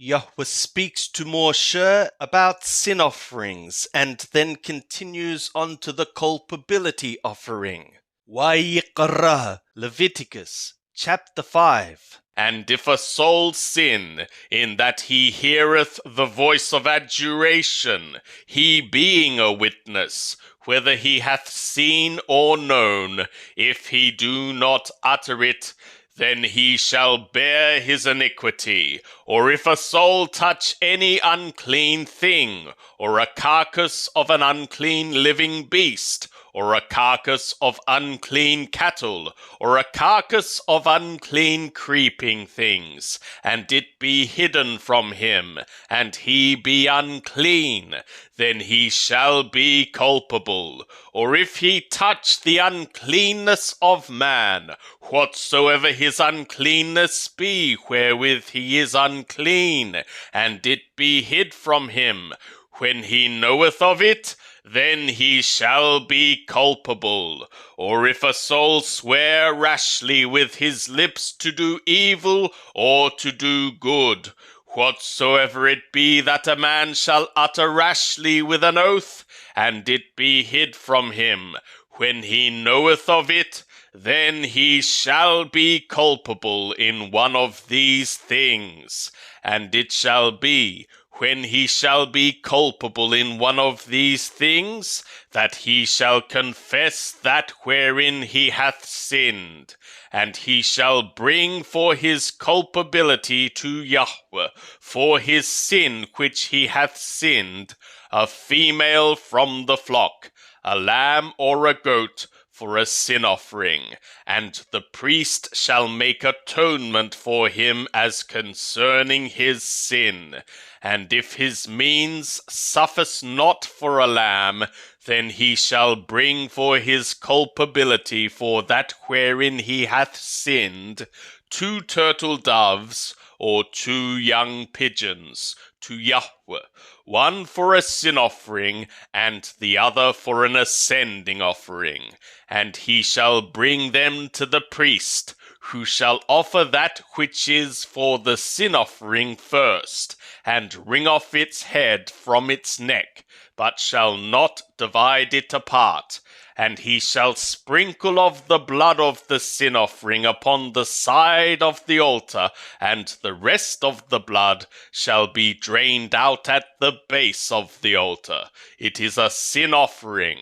Yahweh speaks to Moshe about sin offerings and then continues on to the culpability offering. Wayikra, Leviticus, chapter 5. And if a soul sin, in that he heareth the voice of adjuration, he being a witness, whether he hath seen or known, if he do not utter it, then he shall bear his iniquity. Or if a soul touch any unclean thing, or a carcass of an unclean living beast, or a carcass of unclean cattle, or a carcass of unclean creeping things, and it be hidden from him, and he be unclean, then he shall be culpable. Or if he touch the uncleanness of man, whatsoever his uncleanness be, wherewith he is unclean, and it be hid from him, when he knoweth of it, then he shall be culpable. Or if a soul swear rashly with his lips to do evil or to do good, whatsoever it be that a man shall utter rashly with an oath, and it be hid from him, when he knoweth of it, then he shall be culpable in one of these things. And it shall be, when he shall be culpable in one of these things, that he shall confess that wherein he hath sinned, and he shall bring for his culpability to Yahweh, for his sin which he hath sinned, a female from the flock, a lamb or a goat, for a sin offering, and the priest shall make atonement for him as concerning his sin. And if his means suffice not for a lamb, then he shall bring for his culpability for that wherein he hath sinned 2 turtle doves or 2 young pigeons to Yahweh, one for a sin offering, and the other for an ascending offering. And he shall bring them to the priest, who shall offer that which is for the sin offering first, and wring off its head from its neck, but shall not divide it apart. And he shall sprinkle of the blood of the sin offering upon the side of the altar, and the rest of the blood shall be drained out at the base of the altar. It is a sin offering.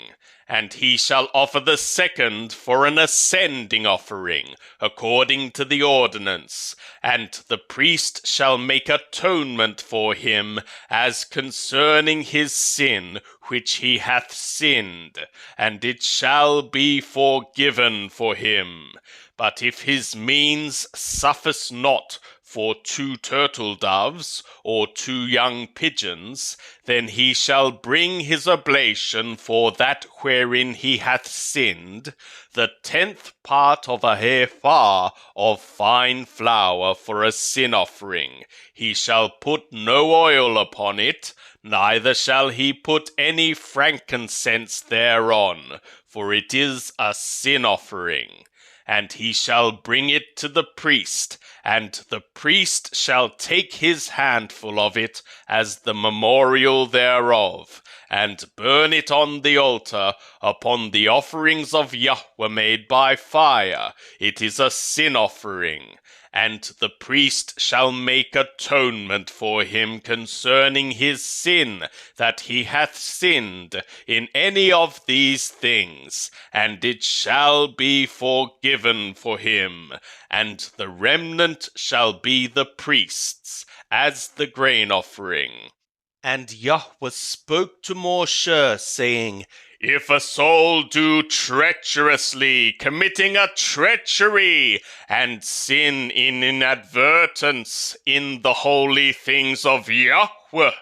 And he shall offer the second for an ascending offering, according to the ordinance. And the priest shall make atonement for him as concerning his sin which he hath sinned, and it shall be forgiven for him. But if his means suffice not for 2 turtle doves or 2 young pigeons, then he shall bring his oblation for that wherein he hath sinned, the 10th part of a ephah of fine flour for a sin offering. He shall put no oil upon it, neither shall he put any frankincense thereon, for it is a sin offering. And he shall bring it to the priest, and the priest shall take his handful of it as the memorial thereof, and burn it on the altar upon the offerings of Yahweh made by fire. It is a sin offering. And the priest shall make atonement for him concerning his sin that he hath sinned in any of these things, and it shall be forgiven for him. And the remnant shall be the priest's, as the grain offering. And Yahweh spoke to Moshe, saying, If a soul do treacherously, committing a treachery, and sin in inadvertence in the holy things of Yahweh,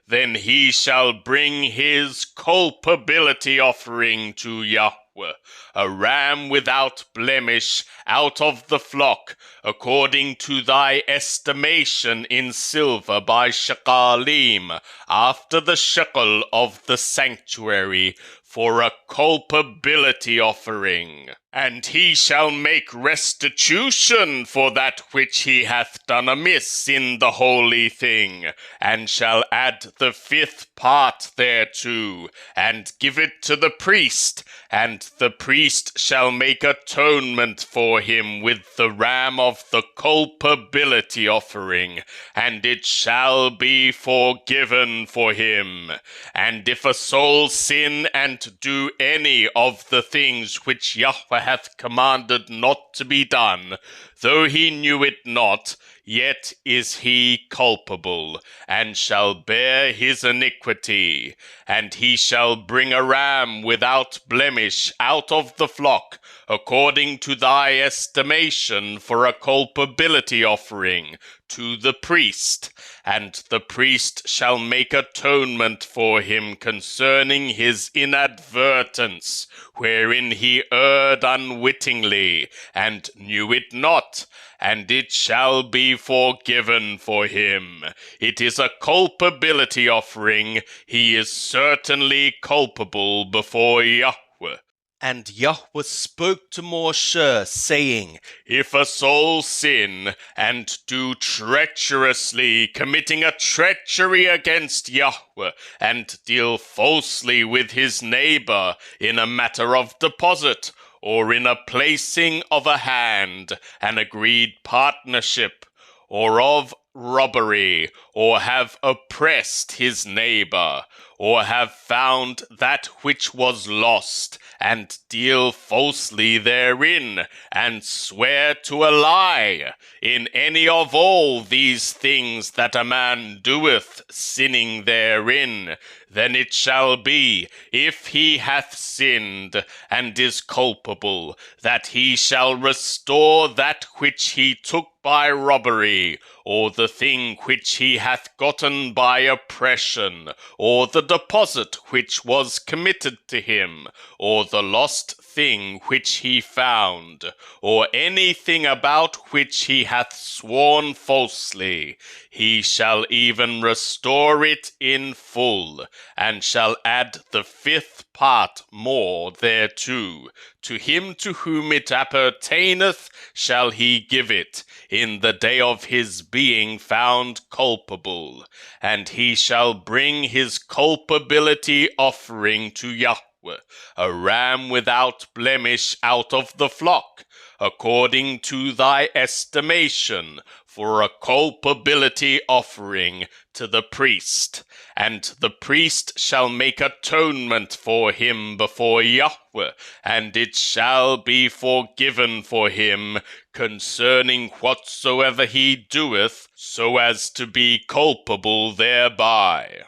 then he shall bring his culpability offering to Yahweh, a ram without blemish out of the flock, according to thy estimation in silver by shekalim, after the shekel of the sanctuary, for a culpability offering. And he shall make restitution for that which he hath done amiss in the holy thing, and shall add the 5th part thereto, and give it to the priest, and the priest shall make atonement for him with the ram of the culpability offering, and it shall be forgiven for him. And if a soul sin and do any of the things which Yahweh hath commanded not to be done, though he knew it not, yet is he culpable, and shall bear his iniquity. And he shall bring a ram without blemish out of the flock, according to thy estimation, for a culpability offering to the priest. And the priest shall make atonement for him concerning his inadvertence, wherein he erred unwittingly, and knew it not, and it shall be forgiven for him. It is a culpability offering. He is certainly culpable before Yahweh. And Yahweh spoke to Moshe, saying, If a soul sin and do treacherously, committing a treachery against Yahweh, and deal falsely with his neighbor in a matter of deposit, or in a placing of a hand, an agreed partnership, or of robbery, or have oppressed his neighbor, or have found that which was lost, and deal falsely therein, and swear to a lie, in any of all these things that a man doeth, sinning therein, then it shall be, if he hath sinned, and is culpable, that he shall restore that which he took by robbery, or the thing which he hath gotten by oppression, or the deposit which was committed to him, or the lost thing which he found, or anything about which he hath sworn falsely. He shall even restore it in full, and shall add the 5th part more thereto. To him to whom it appertaineth shall he give it, in the day of his being found culpable. And he shall bring his culpability offering to Yahweh, a ram without blemish out of the flock, according to thy estimation, for a culpability offering to the priest. And the priest shall make atonement for him before Yahweh, and it shall be forgiven for him concerning whatsoever he doeth, so as to be culpable thereby.